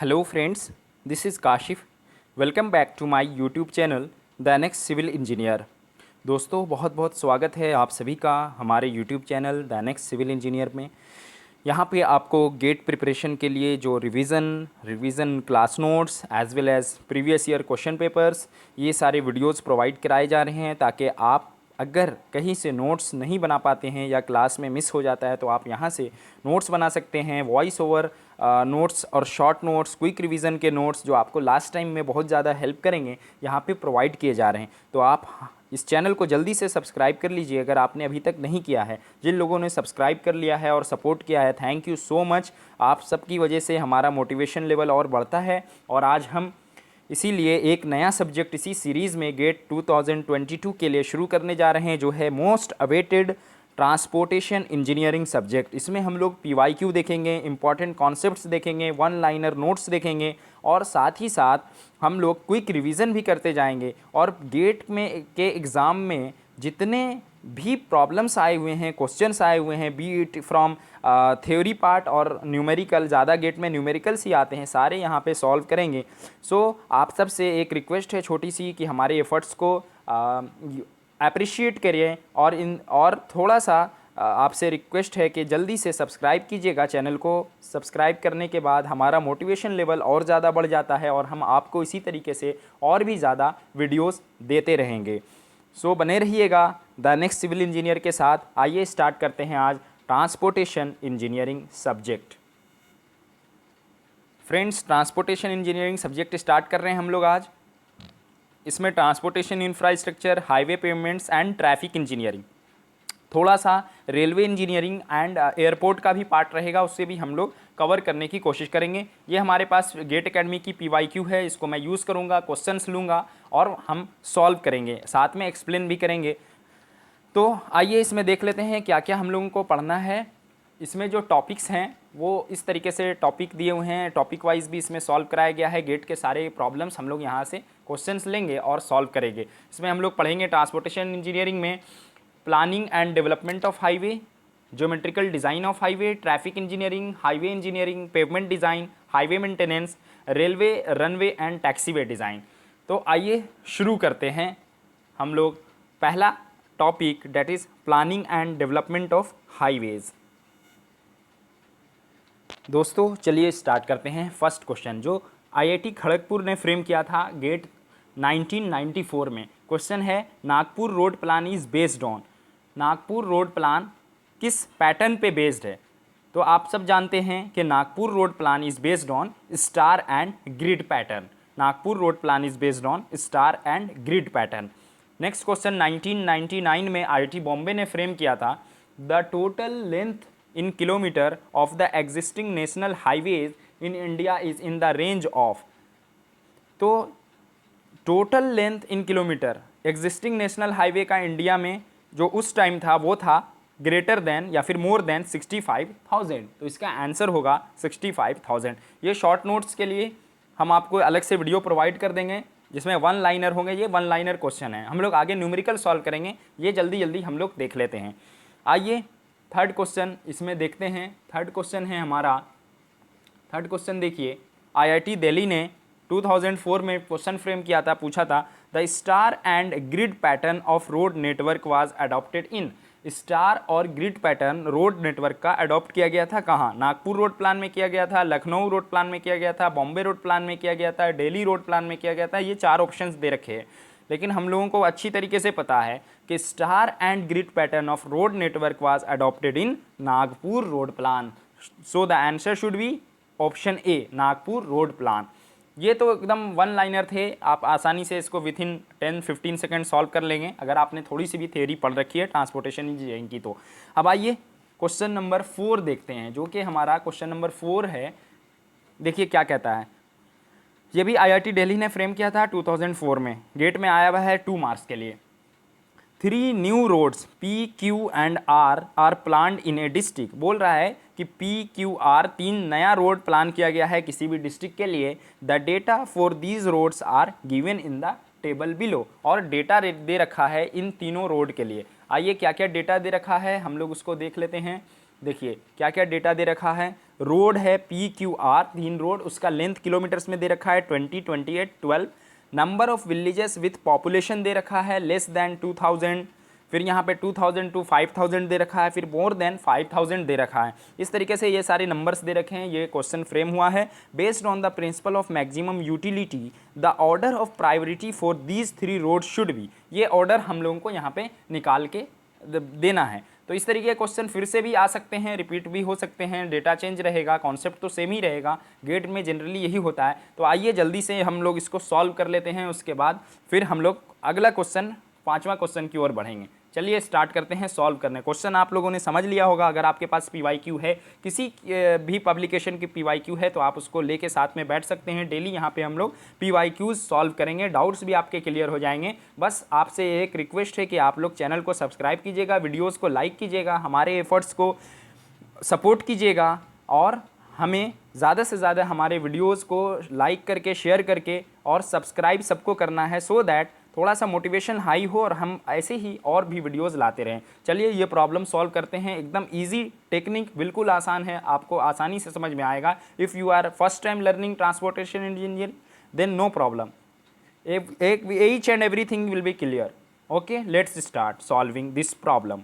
Hello friends, this is Kashif. Welcome back to my YouTube channel the next civil engineer. दोस्तों, बहुत बहुत स्वागत है आप सभी का हमारे YouTube channel the next civil engineer में। यहाँ पे आपको गेट प्रिपरेशन के लिए जो revision class notes as well as previous year question papers, ये सारे वीडियोस प्रोवाइड कराए जा रहे हैं ताकि आप अगर कहीं से नोट्स नहीं बना पाते हैं या क्लास में मिस हो जाता है तो आप यहाँ से नोट्स बना सकते हैं। वॉइस ओवर नोट्स और शॉर्ट नोट्स, क्विक रिवीजन के नोट्स जो आपको लास्ट टाइम में बहुत ज़्यादा हेल्प करेंगे, यहाँ पे प्रोवाइड किए जा रहे हैं। तो आप इस चैनल को जल्दी से सब्सक्राइब कर लीजिए अगर आपने अभी तक नहीं किया है। जिन लोगों ने सब्सक्राइब कर लिया है और सपोर्ट किया है, थैंक यू सो मच। आप सबकी वजह से हमारा मोटिवेशन लेवल और बढ़ता है और आज हम इसीलिए एक नया सब्जेक्ट इसी सीरीज़ में गेट 2022 के लिए शुरू करने जा रहे हैं, जो है most awaited transportation engineering subject. इसमें हम लोग PYQ देखेंगे, इंपॉर्टेंट कॉन्सेप्ट्स देखेंगे, वन लाइनर नोट्स देखेंगे और साथ ही साथ हम लोग क्विक रिवीजन भी करते जाएंगे। और गेट में के एग्ज़ाम में जितने भी प्रॉब्लम्स आए हुए हैं, क्वेश्चंस आए हुए हैं, B it from theory part और न्यूमेरिकल, ज़्यादा गेट में न्यूमेरिकल्स ही आते हैं, सारे यहाँ पे सॉल्व करेंगे। सो आप सब से एक रिक्वेस्ट है छोटी सी कि हमारे एफर्ट्स को अप्रिशिएट करिए और थोड़ा सा आपसे रिक्वेस्ट है कि जल्दी से सब्सक्राइब कीजिएगा चैनल को। सब्सक्राइब करने के बाद हमारा मोटिवेशन लेवल और ज़्यादा बढ़ जाता है और हम आपको इसी तरीके से और भी ज़्यादा वीडियोस देते रहेंगे। सो बने रहिएगा द नेक्स्ट सिविल इंजीनियर के साथ। आइए स्टार्ट करते हैं आज transportation engineering subject. Friends, transportation engineering subject start कर रहे हैं हम लोग आज। इसमें transportation infrastructure, highway payments and traffic engineering, थोड़ा सा रेलवे इंजीनियरिंग एंड एयरपोर्ट का भी पार्ट रहेगा, उससे भी हम लोग कवर करने की कोशिश करेंगे। ये हमारे पास गेट एकेडमी की PYQ है, इसको मैं यूज़ करूँगा, क्वेश्चंस लूँगा और हम सॉल्व करेंगे, साथ में एक्सप्लेन भी करेंगे। तो आइए इसमें देख लेते हैं क्या क्या हम लोगों को पढ़ना है। इसमें जो टॉपिक्स हैं वो इस तरीके से टॉपिक दिए हुए हैं, टॉपिक वाइज भी इसमें सॉल्व कराया गया है। गेट के सारे प्रॉब्लम्स हम लोग यहाँ से क्वेश्चंस लेंगे और सॉल्व करेंगे। इसमें हम लोग पढ़ेंगे ट्रांसपोर्टेशन इंजीनियरिंग में planning and development of highway, geometrical design of highway, traffic engineering, pavement design, highway maintenance, railway runway and taxiway design. तो आइए शुरू करते हैं हम लोग पहला topic, that is planning and development of highways. दोस्तों चलिए स्टार्ट करते हैं। फर्स्ट क्वेश्चन जो IIT खड़गपुर ने फ्रेम किया था गेट 1994 में, क्वेश्चन है Nagpur road plan is based on. Nagpur road plan किस पैटर्न पे बेस्ड है? तो आप सब जानते हैं कि Nagpur road plan is based on star and grid pattern. Nagpur road plan is based on star and grid pattern. Next question 1999 में IIT बॉम्बे ने फ्रेम किया था the total length in kilometre of the existing national highways in India is in the range of. तो total length in kilometre existing national highway का India में जो उस time था वो था ग्रेटर देन या फिर मोर देन 65,000। तो इसका आंसर होगा 65,000। ये शॉर्ट नोट्स के लिए हम आपको अलग से वीडियो प्रोवाइड कर देंगे जिसमें वन लाइनर होंगे। ये वन लाइनर क्वेश्चन है, हम लोग आगे न्यूमेरिकल सॉल्व करेंगे, ये जल्दी जल्दी हम लोग देख लेते हैं। आइए थर्ड क्वेश्चन इसमें देखते हैं। थर्ड क्वेश्चन है हमारा, थर्ड क्वेश्चन देखिए, IIT दिल्ली ने 2004 में क्वेश्चन फ्रेम किया था, पूछा था the star and grid pattern of road network was adopted in. Star और ग्रिड पैटर्न रोड नेटवर्क का अडॉप्ट किया गया था कहाँ? नागपुर रोड प्लान में किया गया था, लखनऊ रोड प्लान में किया गया था, बॉम्बे रोड प्लान में किया गया था, दिल्ली रोड प्लान में किया गया था। ये चार ऑप्शंस दे रखे हैं, लेकिन हम लोगों को अच्छी तरीके से पता है कि star and grid pattern of road network was adopted in Nagpur road plan. So the answer should be option A, Nagpur road plan. ये तो एकदम वन लाइनर थे, आप आसानी से इसको विथ इन 10-15 सेकेंड सॉल्व कर लेंगे अगर आपने थोड़ी सी भी थ्योरी पढ़ रखी है ट्रांसपोर्टेशन इंजीनियरिंग की। तो अब आइए क्वेश्चन नंबर 4 देखते हैं, जो कि हमारा क्वेश्चन नंबर 4 है। देखिए क्या कहता है। ये भी IIT दिल्ली ने फ्रेम किया था 2004 में, गेट में आया हुआ है 2 मार्क्स के लिए। 3 new roads PQ and R are planned in a district. बोल रहा है कि PQR 3 नया रोड प्लान किया गया है किसी भी डिस्ट्रिक्ट के लिए। The data for these roads are given in the table below. और डेटा दे रखा है इन तीनों रोड के लिए। आइए क्या क्या डेटा दे रखा है हम लोग उसको देख लेते हैं। देखिए क्या क्या डेटा दे रखा है। रोड है PQR, 3 रोड, उसका लेंथ किलोमीटर्स में दे रखा है 20, 28, 12। Number of villages with population दे रखा है लेस दैन 2000, फिर यहाँ पे 2000 टू 5000 दे रखा है, फिर मोर देन 5000 दे रखा है। इस तरीके से ये सारे नंबर्स दे रखे हैं। ये क्वेश्चन फ्रेम हुआ है based on the principle of maximum utility the order of priority for these 3 road should B. ये ऑर्डर हम लोगों को यहाँ पे निकाल के देना है। तो इस तरीके के क्वेश्चन फिर से भी आ सकते हैं, रिपीट भी हो सकते हैं, डेटा चेंज रहेगा, कॉन्सेप्ट तो सेम ही रहेगा, गेट में जनरली यही होता है। तो आइए जल्दी से हम लोग इसको सॉल्व कर लेते हैं, उसके बाद फिर हम लोग अगला क्वेश्चन 5वां क्वेश्चन की ओर बढ़ेंगे। चलिए स्टार्ट करते हैं सॉल्व करने। क्वेश्चन आप लोगों ने समझ लिया होगा। अगर आपके पास PYQ है, किसी भी पब्लिकेशन की PYQ है, तो आप उसको लेके साथ में बैठ सकते हैं। डेली यहाँ पे हम लोग PYQs सॉल्व करेंगे, डाउट्स भी आपके क्लियर हो जाएंगे। बस आपसे एक रिक्वेस्ट है कि आप लोग चैनल को सब्सक्राइब कीजिएगा, वीडियोज़ को लाइक कीजिएगा, हमारे एफर्ट्स को सपोर्ट कीजिएगा और हमें ज़्यादा से ज़्यादा हमारे वीडियोज़ को लाइक करके, शेयर करके और सब्सक्राइब सबको करना है, सो दैट थोड़ा सा मोटिवेशन हाई हो और हम ऐसे ही और भी वीडियोस लाते रहें। चलिए ये प्रॉब्लम सॉल्व करते हैं। एकदम इजी टेक्निक, बिल्कुल आसान है, आपको आसानी से समझ में आएगा। If you are first time learning transportation engineer then no problem, each and everything will be clear. Okay, let's start solving this problem.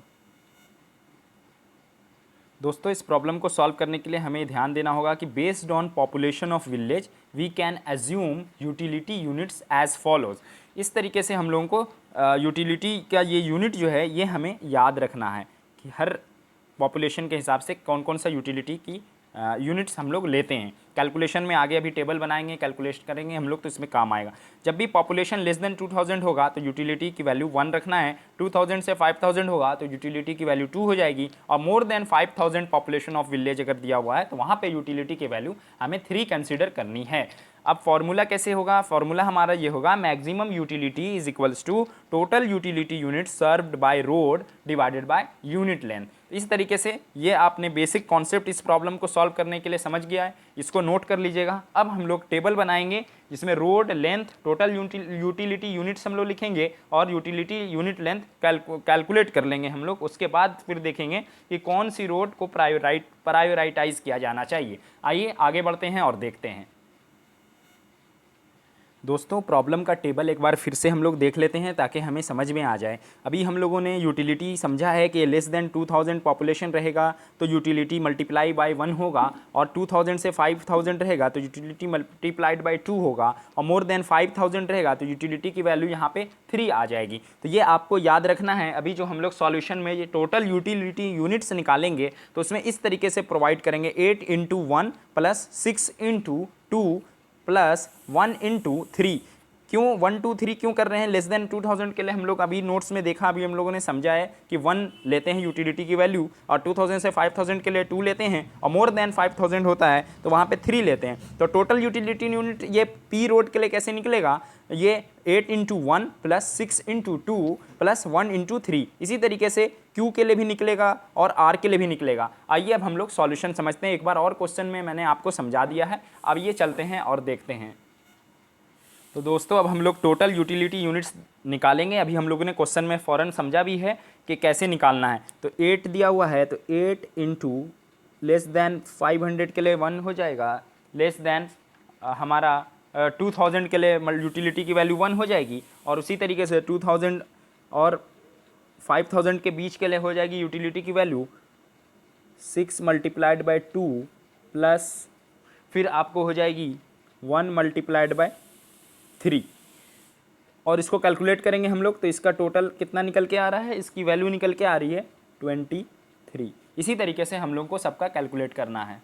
दोस्तों इस प्रॉब्लम को सॉल्व करने के लिए हमें ध्यान देना होगा कि based on population of village we can assume utility units as follows. इस तरीके से हम लोगों को यूटिलिटी का ये यूनिट जो है ये हमें याद रखना है कि हर पॉपुलेशन के हिसाब से कौन कौन सा यूटिलिटी की यूनिट्स हम लोग लेते हैं। कैलकुलेशन में आगे अभी टेबल बनाएंगे, कैलकुलेट करेंगे हम लोग, तो इसमें काम आएगा। जब भी पॉपुलेशन लेस देन 2000 होगा तो यूटिलिटी की वैल्यू 1 रखना है। 2000 से 5000 होगा तो यूटिलिटी की वैल्यू 2 हो जाएगी। और more than 5000 population of village अगर दिया हुआ है तो वहाँ पे यूटिलिटी की वैल्यू हमें 3 कंसिडर करनी है। अब फॉर्मूला कैसे होगा? फॉर्मूला हमारा ये होगा, maximum utility is equals to total utility unit served by road divided by unit length. इस तरीके से ये आपने बेसिक कॉन्सेप्ट इस प्रॉब्लम को सॉल्व करने के लिए समझ गया है, इसको नोट कर लीजिएगा। अब हम लोग टेबल बनाएंगे जिसमें road length, total utility units हम लोग लिखेंगे और यूटिलिटी यूनिट लेंथ कैलकुलेट कर लेंगे हम लोग। उसके बाद फिर देखेंगे कि कौन सी रोड को प्रायोरिटाइज किया जाना चाहिए। आइए आगे बढ़ते हैं और देखते हैं। दोस्तों प्रॉब्लम का टेबल एक बार फिर से हम लोग देख लेते हैं ताकि हमें समझ में आ जाए। अभी हम लोगों ने यूटिलिटी समझा है कि लेस देन 2000 पॉपुलेशन रहेगा तो यूटिलिटी मल्टीप्लाई बाय 1 होगा, और 2000 से 5000 रहेगा तो यूटिलिटी मल्टीप्लाइड बाय 2 होगा, और मोर देन 5000 रहेगा तो यूटिलिटी की वैल्यू यहाँ पे 3 आ जाएगी। तो ये आपको याद रखना है। अभी जो हम लोग सॉल्यूशन में ये टोटल यूटिलिटी यूनिट्स निकालेंगे तो उसमें इस तरीके से प्रोवाइड करेंगे, 8 × 1 + 6 × 2 प्लस 1 × 3। क्यों 1 2 3 क्यों कर रहे हैं? लेस देन 2000 के लिए हम लोग अभी नोट्स में देखा, अभी हम लोगों ने समझा है कि 1 लेते हैं यूटिलिटी की वैल्यू, और 2000 से 5000 के लिए 2 लेते हैं, और मोर देन 5000 होता है तो वहाँ पे 3 लेते हैं। तो टोटल यूटिलिटी यूनिट ये P रोड के लिए कैसे निकलेगा? ये 8 × 1 + 6 × 2 + 1 × 3। इसी तरीके से Q के लिए भी निकलेगा और R के लिए भी निकलेगा। आइए अब हम लोग सॉल्यूशन समझते हैं। एक बार और क्वेश्चन में मैंने आपको समझा दिया है, अब ये चलते हैं और देखते हैं। तो दोस्तों अब हम लोग टोटल यूटिलिटी यूनिट्स निकालेंगे। अभी हम लोगों ने क्वेश्चन में फ़ौरन समझा भी है कि कैसे निकालना है। तो 8 दिया हुआ है तो 8 × लेस देन 500 के लिए 1 हो जाएगा, लेस देन हमारा 2000 के लिए यूटिलिटी की वैल्यू 1 हो जाएगी, और उसी तरीके से 2000 और 5000 के बीच के लिए हो जाएगी यूटिलिटी की वैल्यू 6 × 2 प्लस फिर आपको हो जाएगी 1 × 3, और इसको कैलकुलेट करेंगे हम लोग तो इसका टोटल कितना निकल के आ रहा है? इसकी वैल्यू निकल के आ रही है 23। इसी तरीके से हम लोग को सबका कैलकुलेट करना है।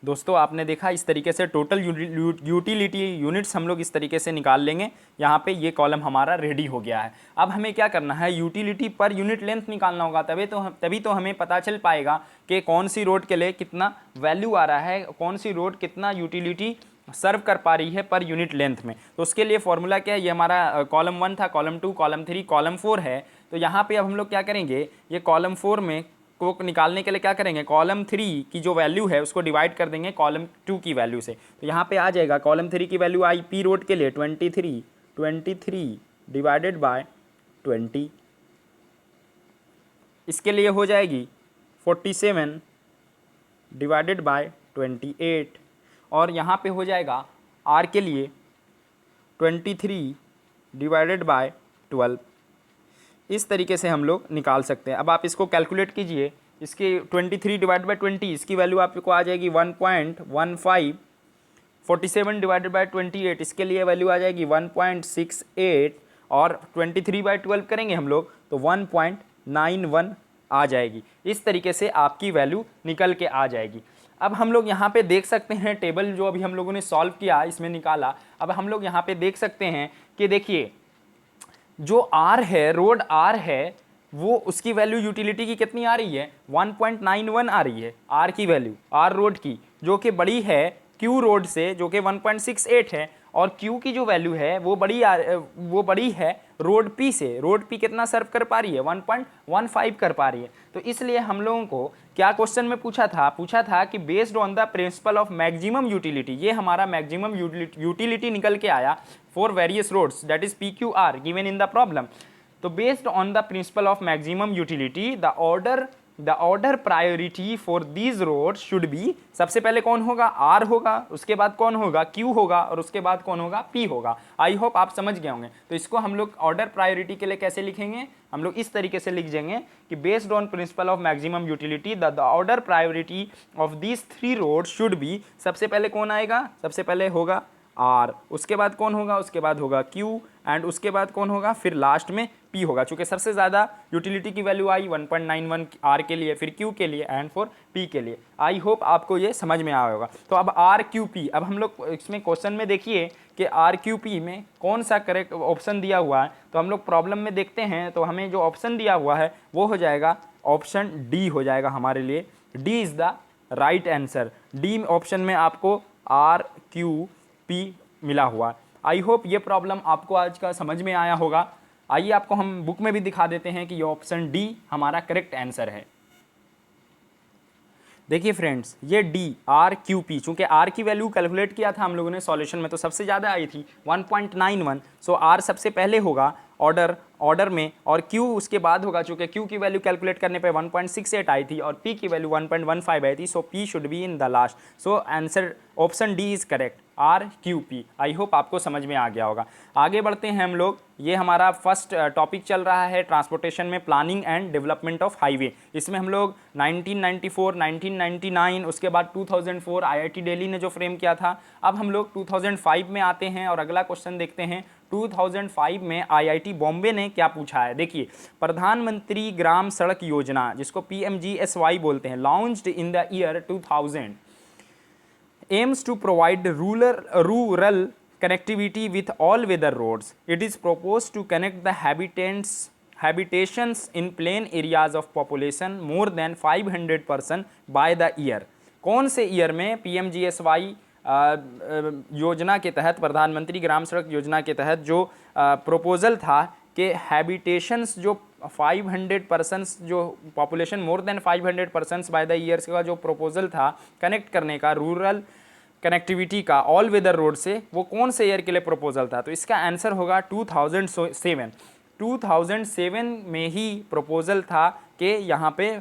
दोस्तों आपने देखा इस तरीके से टोटल यूटिलिटी यूनिट्स हम लोग इस तरीके से निकाल लेंगे। यहाँ पे ये कॉलम हमारा रेडी हो गया है। अब हमें क्या करना है? यूटिलिटी पर यूनिट लेंथ निकालना होगा, तभी तो हमें पता चल पाएगा कि कौन सी रोड के लिए कितना वैल्यू आ रहा है, कौन सी रोड कितना यूटिलिटी सर्व कर पा रही है पर यूनिट लेंथ में। तो उसके लिए फॉर्मूला क्या है? ये हमारा कॉलम 1 था, कॉलम 2, कॉलम 3, कॉलम 4 है। तो यहाँ पे अब हम लोग क्या करेंगे? ये कॉलम 4 में को निकालने के लिए क्या करेंगे? कॉलम 3 की जो वैल्यू है उसको डिवाइड कर देंगे कॉलम 2 की वैल्यू से। तो यहाँ पे आ जाएगा कॉलम 3 की वैल्यू आई P रोड के लिए 23 डिवाइडेड बाय 20। इसके लिए हो जाएगी 47 डिवाइडेड बाय 28 और यहाँ पे हो जाएगा r के लिए 23 डिवाइडेड बाय 12। इस तरीके से हम लोग निकाल सकते हैं। अब आप इसको कैलकुलेट कीजिए, इसकी 23 डिवाइड बाय 20 इसकी वैल्यू आपको आ जाएगी 1.15। 47 डिवाइडेड बाय 28 इसके लिए वैल्यू आ जाएगी 1.68 और 23 बाय 12 करेंगे हम लोग तो 1.91 आ जाएगी। इस तरीके से आपकी वैल्यू निकल के आ जाएगी। अब हम लोग यहाँ पे देख सकते हैं टेबल जो अभी हम लोगों ने सॉल्व किया इसमें निकाला। अब हम लोग यहाँ पे देख सकते हैं कि देखिए जो R है, रोड R है, वो उसकी वैल्यू यूटिलिटी की कितनी आ रही है 1.91 आ रही है R की वैल्यू, R रोड की, जो कि बड़ी है Q रोड से जो कि 1.68 है, और Q की जो वैल्यू है वो बड़ी है रोड P से। रोड P कितना सर्व कर पा रही है 1.15 कर पा रही है। तो इसलिए हम लोगों को क्या क्वेश्चन में पूछा था कि based on the principle of maximum utility, ये हमारा मैक्सिमम यूटिलिटी निकल के आया for various roads that is PQR given in the problem. तो based on the principle of maximum utility the order priority for these road should be, सबसे पहले कौन होगा R होगा, उसके बाद कौन होगा Q होगा और उसके बाद कौन होगा P होगा। आई होप आप समझ गए होंगे। तो इसको हम लोग ऑर्डर प्रायोरिटी के लिए कैसे लिखेंगे, हम लोग इस तरीके से लिख देंगे कि based on principal of maximum utility the order priority of these 3 road should be, सबसे पहले कौन आएगा, सबसे पहले होगा R, उसके बाद कौन होगा, उसके बाद होगा Q एंड उसके बाद कौन होगा, फिर लास्ट में P होगा। चूंकि सबसे ज़्यादा यूटिलिटी की वैल्यू आई 1.91 R के लिए, फिर Q के लिए एंड फॉर P के लिए। आई होप आपको ये समझ में आया होगा। तो अब RQP, अब हम लोग इसमें क्वेश्चन में देखिए कि RQP में कौन सा करेक्ट ऑप्शन दिया हुआ है। तो हम लोग प्रॉब्लम में देखते हैं, तो हमें जो ऑप्शन दिया हुआ है वो हो जाएगा ऑप्शन D हो जाएगा हमारे लिए। D is the right answer. D option में आपको RQP मिला हुआ। आई होप ये प्रॉब्लम आपको आज का समझ में आया होगा। आइए आपको हम बुक में भी दिखा देते हैं कि ये ऑप्शन डी हमारा करेक्ट आंसर है। देखिए फ्रेंड्स, ये डी RQP, चूंकि R की वैल्यू कैलकुलेट किया था हम लोगों ने सॉल्यूशन में तो सबसे ज़्यादा आई थी 1.91। सो R सबसे पहले होगा ऑर्डर में और Q उसके बाद होगा, चूंकि Q की वैल्यू कैलकुलेट करने पे 1.68 आई थी और P की वैल्यू 1.15 आई थी। सो P should be in the last. So answer option D is correct, RQP। I hope आपको समझ में आ गया होगा। आगे बढ़ते हैं हम लोग। ये हमारा फर्स्ट टॉपिक चल रहा है ट्रांसपोर्टेशन में planning and development of highway. इसमें हम लोग 1994, 1999, उसके बाद 2004 IIT दिल्ली ने जो फ्रेम किया था। अब हम लोग 2005 में आते हैं और अगला क्वेश्चन देखते हैं। 2005 में IIT बॉम्बे ने क्या पूछा है, देखिए। प्रधानमंत्री ग्राम सड़क योजना, जिसको PMGSY बोलते हैं, launched in the year 2000, aims to provide rural connectivity with all weather roads. It is proposed to connect the habitations in plain areas of population more than 500% by the year. कौन से year में PMGSY योजना के तहत, प्रधानमंत्री ग्राम सड़क योजना के तहत जो प्रपोजल था कि हैबिटेशंस जो 500% जो population more than 500% by the years का जो प्रपोजल था कनेक्ट करने का, रूरल कनेक्टिविटी का ऑल वेदर रोड से, वो कौन से ईयर के लिए प्रपोजल था। तो इसका आंसर होगा 2007। 2007 में ही प्रपोजल था कि यहाँ पे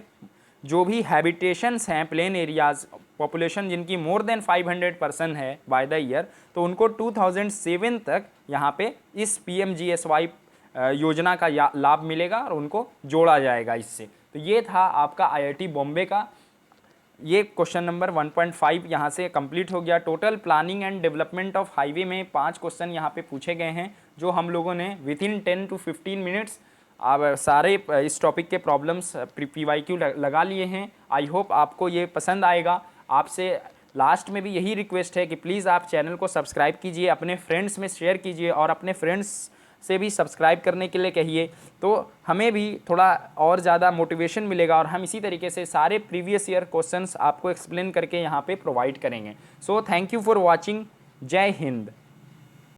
जो भी हैबिटेशंस हैं प्लेन एरियाज, पॉपुलेशन जिनकी मोर देन 500% है बाय द ईयर, तो उनको 2007 तक यहाँ पे इस PMGSY योजना का लाभ मिलेगा और उनको जोड़ा जाएगा इससे। तो ये था आपका IIT बॉम्बे का ये क्वेश्चन नंबर 1.5 यहाँ से कंप्लीट हो गया। Total planning and development of highway में 5 क्वेश्चन यहाँ पे पूछे गए हैं, जो हम लोगों ने विथिन 10 to 15 मिनट्स अब सारे इस टॉपिक के प्रॉब्लम्स PYQ लगा लिए हैं। आई होप आपको ये पसंद आएगा। आपसे लास्ट में भी यही रिक्वेस्ट है कि प्लीज़ आप चैनल को सब्सक्राइब कीजिए, अपने फ्रेंड्स में शेयर कीजिए और अपने फ्रेंड्स से भी सब्सक्राइब करने के लिए कहिए, तो हमें भी थोड़ा और ज़्यादा मोटिवेशन मिलेगा और हम इसी तरीके से सारे प्रीवियस ईयर क्वेश्चंस आपको एक्सप्लेन करके यहाँ पे प्रोवाइड करेंगे। So thank you for watching. जय हिंद।